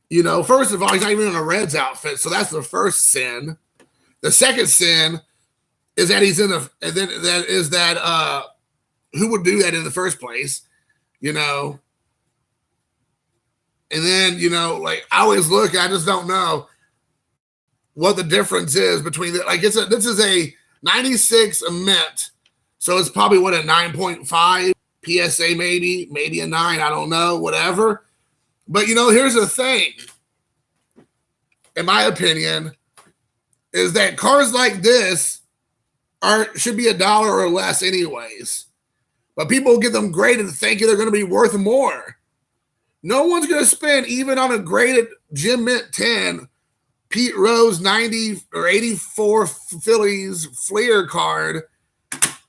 you know, first of all, he's not even in a Reds outfit, so that's the first sin. The second sin is that he's in a, and then that is that who would do that in the first place, you know? And then, you know, like I always look, I just don't know what the difference is between the, like this is a 96 mint, so it's probably what, a 9.5 PSA, maybe a 9, I don't know, whatever. But you know, here's the thing, in my opinion, is that cars like this should be $1 or less anyways. But people get them graded thinking they're going to be worth more. No one's going to spend, even on a graded Gem Mint 10, Pete Rose 90 or 84 Phillies Fleer card,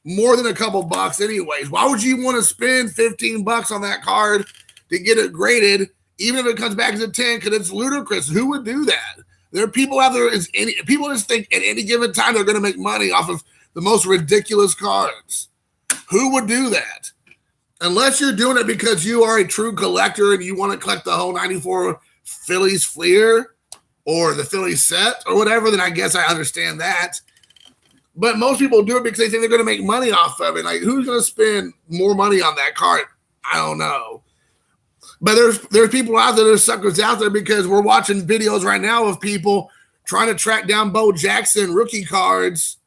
more than a couple bucks anyways. Why would you want to spend $15 on that card to get it graded, even if it comes back as a 10? Because it's ludicrous. Who would do that? There are people out there, people just think at any given time they're going to make money off of the most ridiculous cards. Who would do that? Unless you're doing it because you are a true collector and you want to collect the whole 94 Phillies Fleer or the Phillies set or whatever, then I guess I understand that. But most people do it because they think they're going to make money off of it. Like, who's going to spend more money on that card? I don't know. But there's people out there, there's suckers out there, because we're watching videos right now of people trying to track down Bo Jackson rookie cards,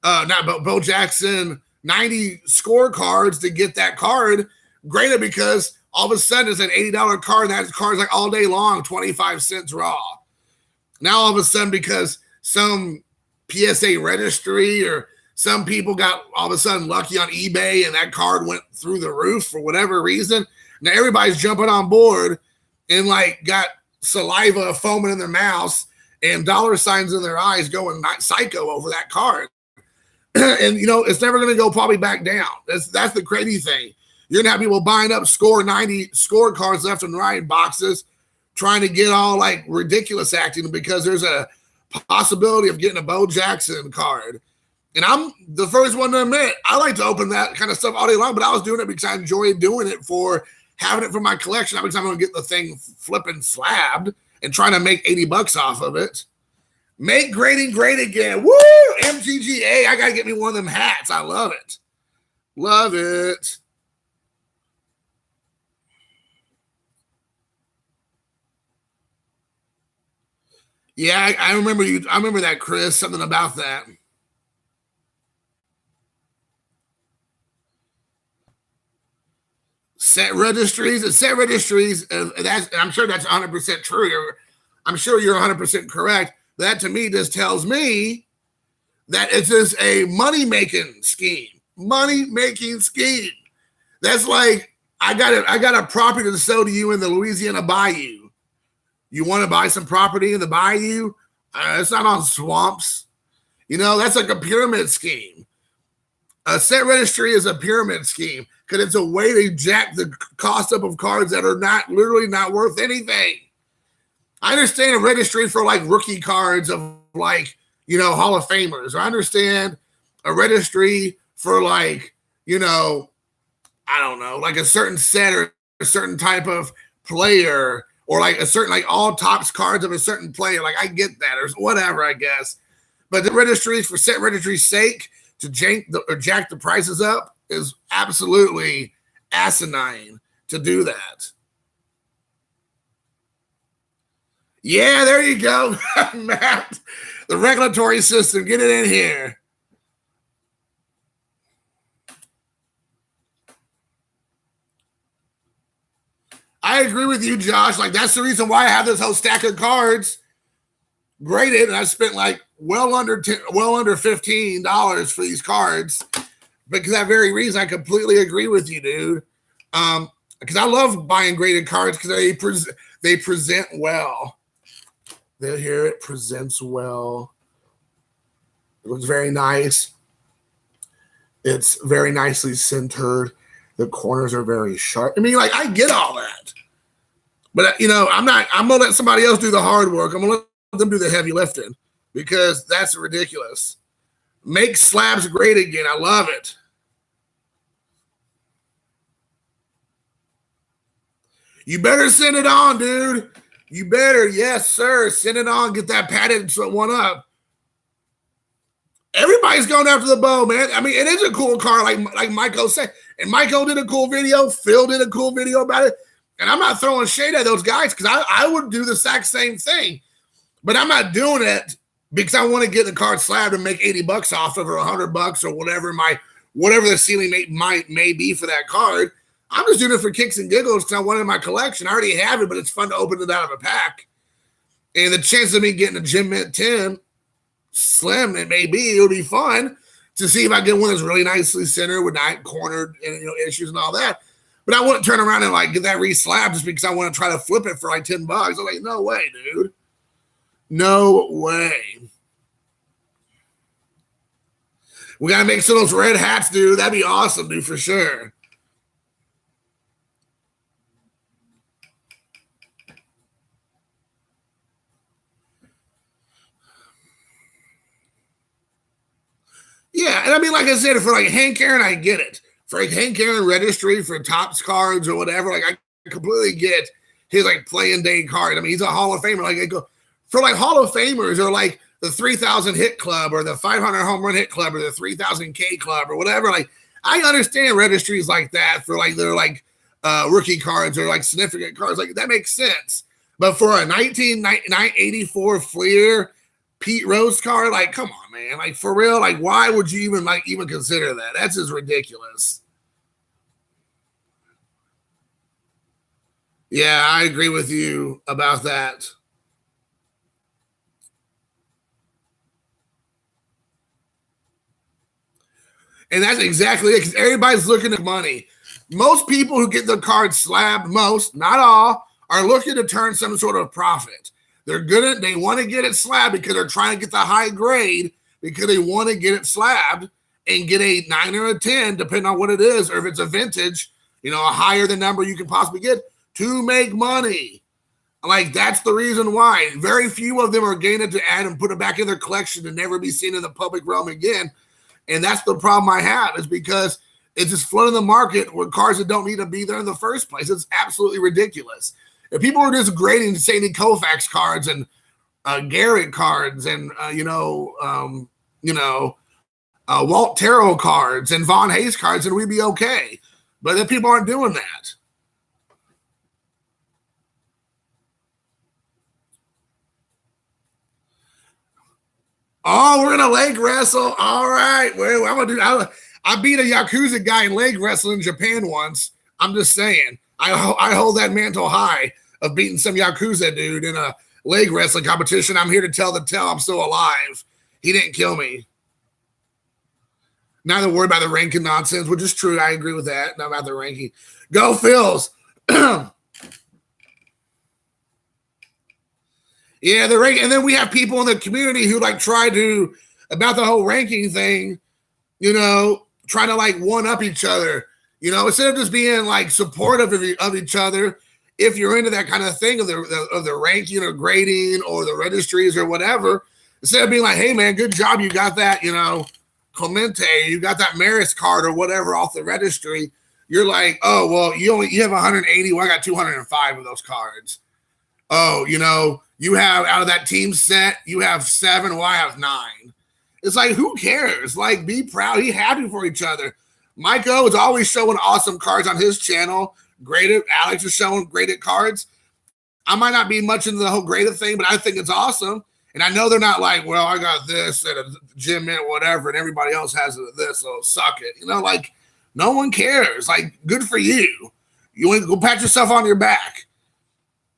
Bo Jackson 90 score cards to get that card graded, because all of a sudden it's an $80 card and that card's like all day long, 25 cents raw. Now all of a sudden, because some PSA registry or some people got all of a sudden lucky on eBay and that card went through the roof for whatever reason, now everybody's jumping on board and like got saliva foaming in their mouths and dollar signs in their eyes going psycho over that card. And, you know, it's never going to go probably back down. That's the crazy thing. You're going to have people buying up score 90 score cards left and right, boxes, trying to get all like ridiculous acting because there's a possibility of getting a Bo Jackson card. And I'm the first one to admit, I like to open that kind of stuff all day long, but I was doing it because I enjoyed doing it for having it for my collection. Every time I'm going to get the thing flipping slabbed and trying to make $80 off of it. Make grading great again. Woo! MGGA. I got to get me one of them hats. I love it. Love it. Yeah, I remember you. I remember that, Chris. Something about that. Set registries. And I'm sure that's 100% true. I'm sure you're 100% correct. That to me just tells me that it's just a money-making scheme. Money-making scheme. That's like, I got a property to sell to you in the Louisiana Bayou. You want to buy some property in the Bayou? It's not on swamps. You know, that's like a pyramid scheme. A set registry is a pyramid scheme because it's a way to jack the cost up of cards that are literally not worth anything. I understand a registry for like rookie cards of like, you know, Hall of Famers. I understand a registry for like, you know, I don't know, like a certain set or a certain type of player or like a certain, like all tops cards of a certain player. Like I get that or whatever, I guess. But the registries for set registry's sake to jack the prices up is absolutely asinine to do that. Yeah, there you go, Matt. The regulatory system, get it in here. I agree with you, Josh. Like that's the reason why I have this whole stack of cards graded, and I spent like well under $15 for these cards because that very reason. I completely agree with you, dude. Because I love buying graded cards because they present well. Here it presents well. It looks very nice. It's very nicely centered. The corners are very sharp. I mean, like I get all that, but you know, I'm gonna let somebody else do the hard work. I'm gonna let them do the heavy lifting because that's ridiculous. Make slabs great again. I love it. You better send it on, dude. You better, yes, sir. Send it on. Get that padded one up. Everybody's going after the bow, man. I mean, it is a cool car, like Michael said. And Michael did a cool video. Phil did a cool video about it. And I'm not throwing shade at those guys because I would do the exact same thing. But I'm not doing it because I want to get the card slabbed and make $80 off of it or $100 or whatever the ceiling may be for that card. I'm just doing it for kicks and giggles because I want it in my collection. I already have it, but it's fun to open it out of a pack. And the chance of me getting a Gem Mint 10, slim it may be, it'll be fun to see if I get one that's really nicely centered with not cornered and issues and all that. But I wouldn't turn around and like get that re-slabbed just because I want to try to flip it for like $10. I'm like, no way, dude. No way. We gotta make some of those red hats, dude. That'd be awesome, dude, for sure. Yeah, and I mean, like I said, for like Hank Aaron, I get it. For like Hank Aaron registry for Topps cards or whatever, like I completely get his like playing day card. I mean, he's a Hall of Famer. Like I go for like Hall of Famers or like the 3,000 hit club or the 500 home run hit club or the 3,000 K club or whatever. Like I understand registries like that for like they're like rookie cards or like significant cards. Like that makes sense. But for a 1984 Fleer Pete Rose card, like, come on, man. Like, for real, like, why would you even consider that? That's just ridiculous. Yeah, I agree with you about that. And that's exactly it, because everybody's looking at money. Most people who get their cards slabbed, not all, are looking to turn some sort of profit. They want to get it slabbed because they're trying to get the high grade because they want to get it slabbed and get a 9 or a 10, depending on what it is, or if it's a vintage, a higher the number you can possibly get to make money. Like, that's the reason why. Very few of them are gaining to add and put it back in their collection and never be seen in the public realm again. And that's the problem I have, is because it's just flooding the market with cars that don't need to be there in the first place. It's absolutely ridiculous. If people are just grading Sandy Koufax cards and Garrett cards and Walt Terrell cards and Von Hayes cards, then we'd be okay. But if people aren't doing that. Oh, we're gonna leg wrestle. All right. Well, I'm gonna do. I beat a Yakuza guy in leg wrestling in Japan once. I'm just saying. I hold that mantle high of beating some Yakuza dude in a leg wrestling competition. I'm here to tell the tale I'm still alive. He didn't kill me. Not to worry about the ranking nonsense, which is true. I agree with that. Not about the ranking. Go Phils. Yeah, the rank, and then we have people in the community who like try to about the whole ranking thing, trying to like one up each other. Instead of just being like supportive of each other, if you're into that kind of thing of the ranking or grading or the registries or whatever, instead of being like, hey man, good job, you got that, Clemente, you got that Maris card or whatever off the registry, you're like, oh well, you have 180, well I got 205 of those cards. Oh, you have out of that team set, you have 7, well I have 9. It's like, who cares? Like, be proud, be happy for each other. Micah is always showing awesome cards on his channel. Graded. Alex is showing graded cards. I might not be much into the whole graded thing, but I think it's awesome. And I know they're not like, well, I got this at a gym mint, whatever, and everybody else has it at this, so suck it. Like, no one cares. Like, good for you. You want to go pat yourself on your back.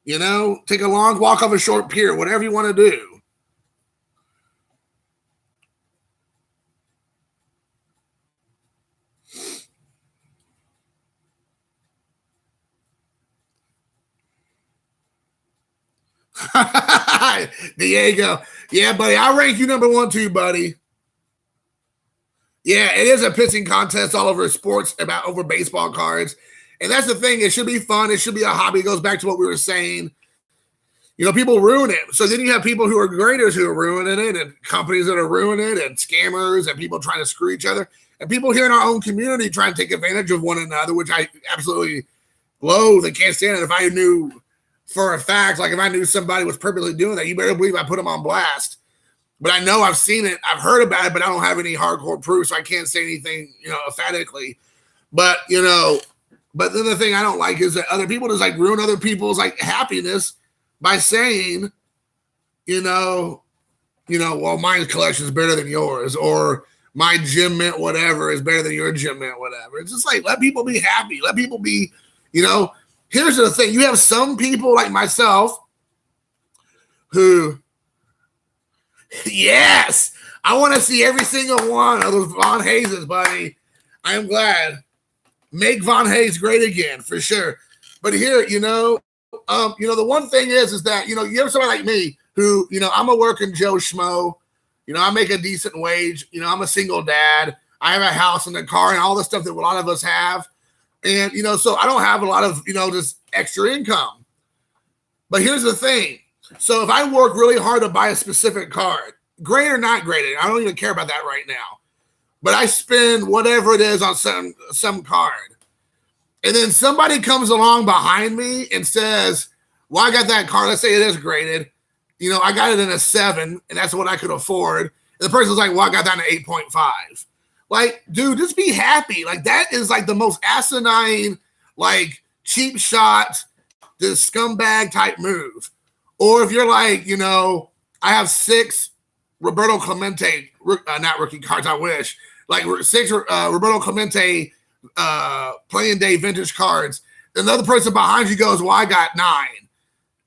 Take a long walk off a short pier, whatever you want to do. Diego. Yeah, buddy. I'll rank you number 1 too, buddy. Yeah, it is a pitching contest all over sports over baseball cards. And that's the thing. It should be fun. It should be a hobby. It goes back to what we were saying. People ruin it. So then you have people who are graders who are ruining it, and companies that are ruining it, and scammers, and people trying to screw each other, and people here in our own community trying to take advantage of one another, which I absolutely loathe and can't stand it. If I knew for a fact, like if I knew somebody was purposely doing that, you better believe I put them on blast. But I know I've seen it. I've heard about it, but I don't have any hardcore proof, so I can't say anything, emphatically. But, but then the thing I don't like is that other people just like ruin other people's like happiness by saying, well, my collection is better than yours, or my gym mint whatever is better than your gym mint whatever. It's just like, let people be happy. Let people be, here's the thing. You have some people like myself who, yes, I want to see every single one of those Von Hayeses, buddy. I am glad. Make Von Hayes great again, for sure. But here, the one thing is that, you have somebody like me who, I'm a working Joe Schmo. I make a decent wage. I'm a single dad. I have a house and a car and all the stuff that a lot of us have. And, so I don't have a lot of, just extra income. But here's the thing. So if I work really hard to buy a specific card, great or not graded, I don't even care about that right now. But I spend whatever it is on some card. And then somebody comes along behind me and says, well, I got that card. Let's say it is graded. I got it in a 7, and that's what I could afford. And the person's like, well, I got that in an 8.5. Like, dude, just be happy. Like, that is like the most asinine, like, cheap shot, this scumbag type move. Or if you're like, I have 6 Roberto Clemente, not rookie cards, I wish, like 6 Roberto Clemente playing day vintage cards. And the other person behind you goes, well, I got 9.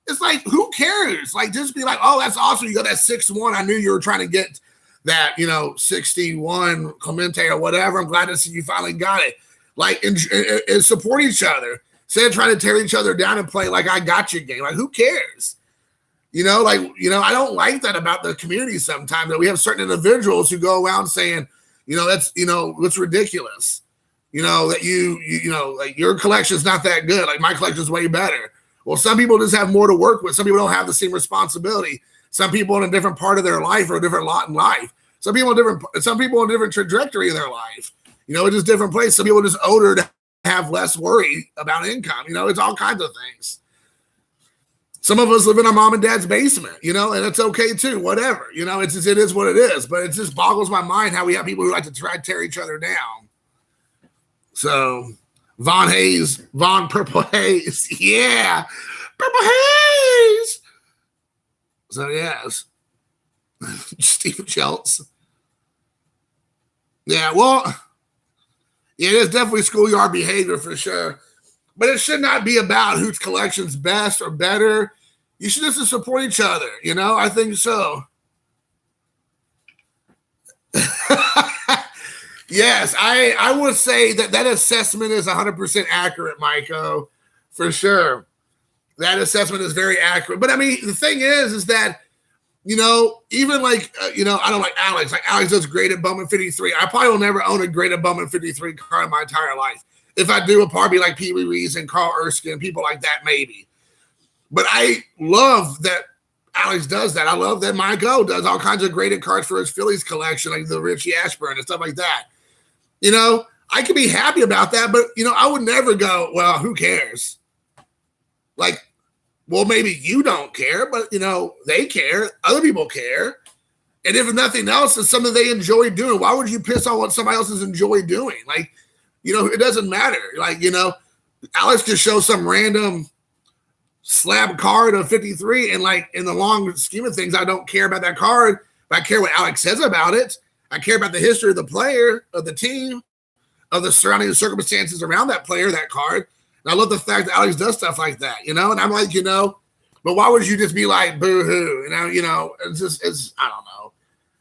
It's like, who cares? Like, just be like, oh, that's awesome. You got that 6-1. I knew you were trying to get that, 61 Clemente or whatever. I'm glad to see you finally got it. Like, and support each other. Instead of trying to tear each other down and play like I got you game. Like, who cares? I don't like that about the community sometimes, that we have certain individuals who go around saying, that's, it's ridiculous. That like your collection is not that good. Like, my collection is way better. Well, some people just have more to work with. Some people don't have the same responsibility. Some people in a different part of their life or a different lot in life. Some people in a different trajectory in their life. It's just different place. Some people are just older to have less worry about income. It's all kinds of things. Some of us live in our mom and dad's basement, and it's okay too, whatever. It is what it is. But it just boggles my mind how we have people who like to try to tear each other down. So, Von Hayes, Von Purple Haze. Yeah. Purple Haze. So, yes. Stephen Schultz. Yeah, well, yeah, it is definitely schoolyard behavior for sure. But it should not be about whose collection's best or better. You should just support each other, I think so. Yes, I would say that assessment is 100% accurate, Maiko, for sure. That assessment is very accurate. But I mean, the thing is that, even like, I don't like Alex. Like Alex does great at Bowman 53. I probably will never own a great at Bowman 53 car in my entire life. If I do, it'll probably be like Pee Wee Reese and Carl Erskine, people like that, maybe. But I love that Alex does that. I love that Maiko does all kinds of graded cards for his Phillies collection, like the Richie Ashburn and stuff like that. I could be happy about that, but I would never go, well, who cares? Like, well, maybe you don't care, but they care. Other people care. And if nothing else, it's something they enjoy doing. Why would you piss on what somebody else has enjoyed doing? Like, it doesn't matter. Like, Alex could show some random slab card of 53, and like in the long scheme of things, I don't care about that card, but I care what Alex says about it. I care about the history of the player, of the team, of the surrounding circumstances around that player, that card. And I love the fact that Alex does stuff like that, and I'm like, but why would you just be like, boo-hoo? It's I don't know.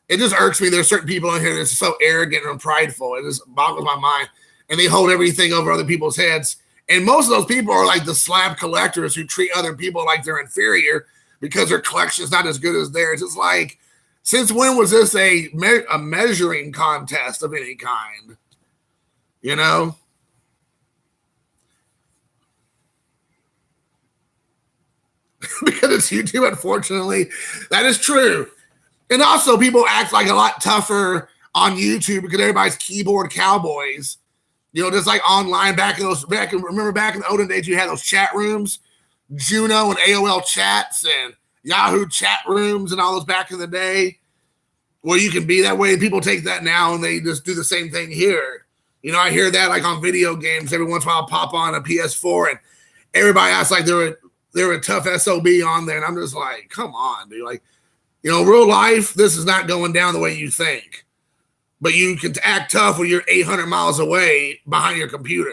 It just irks me. There's certain people in here that's so arrogant and prideful. It just boggles my mind. And they hold everything over other people's heads. And most of those people are like the slab collectors who treat other people like they're inferior because their collection is not as good as theirs. It's like, since when was this a measuring contest of any kind? Because it's YouTube, unfortunately. That is true. And also, people act like a lot tougher on YouTube because everybody's keyboard cowboys. Just like online remember back in the olden days, you had those chat rooms, Juno and AOL chats and Yahoo chat rooms and all those back in the day. Well, you can be that way. People take that now and they just do the same thing here. I hear that like on video games every once in a while. I'll pop on a PS4 and everybody acts like they're a tough SOB on there, and I'm just like, come on, dude. Like, real life, this is not going down the way you think. But you can act tough when you're 800 miles away behind your computer.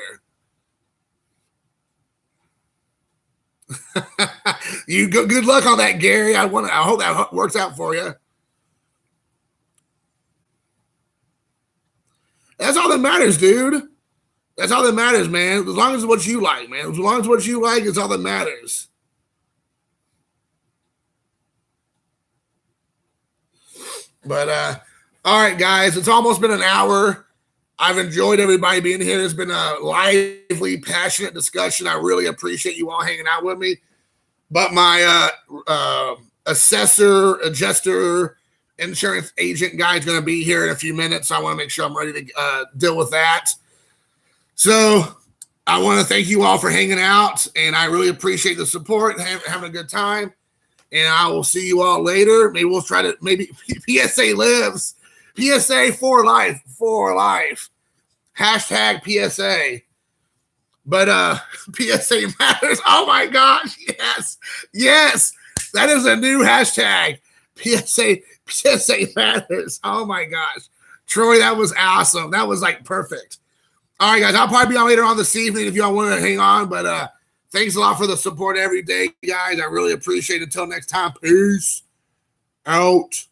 Good luck on that, Gary. I hope that works out for you. That's all that matters, dude. That's all that matters, man. As long as it's what you like, man. As long as what you like is all that matters. But all right, guys, it's almost been an hour. I've enjoyed everybody being here. It's been a lively, passionate discussion. I really appreciate you all hanging out with me. But my adjuster, insurance agent guy is going to be here in a few minutes. So I want to make sure I'm ready to deal with that. So I want to thank you all for hanging out, and I really appreciate the support and having a good time. And I will see you all later. Maybe we'll try to, PSA lives. PSA for life. Hashtag PSA. But PSA matters. Oh my gosh. Yes. That is a new hashtag. PSA matters. Oh my gosh. Troy, that was awesome. That was like perfect. All right, guys. I'll probably be on later on this evening if y'all want to hang on. But thanks a lot for the support every day, guys. I really appreciate it. Until next time. Peace out.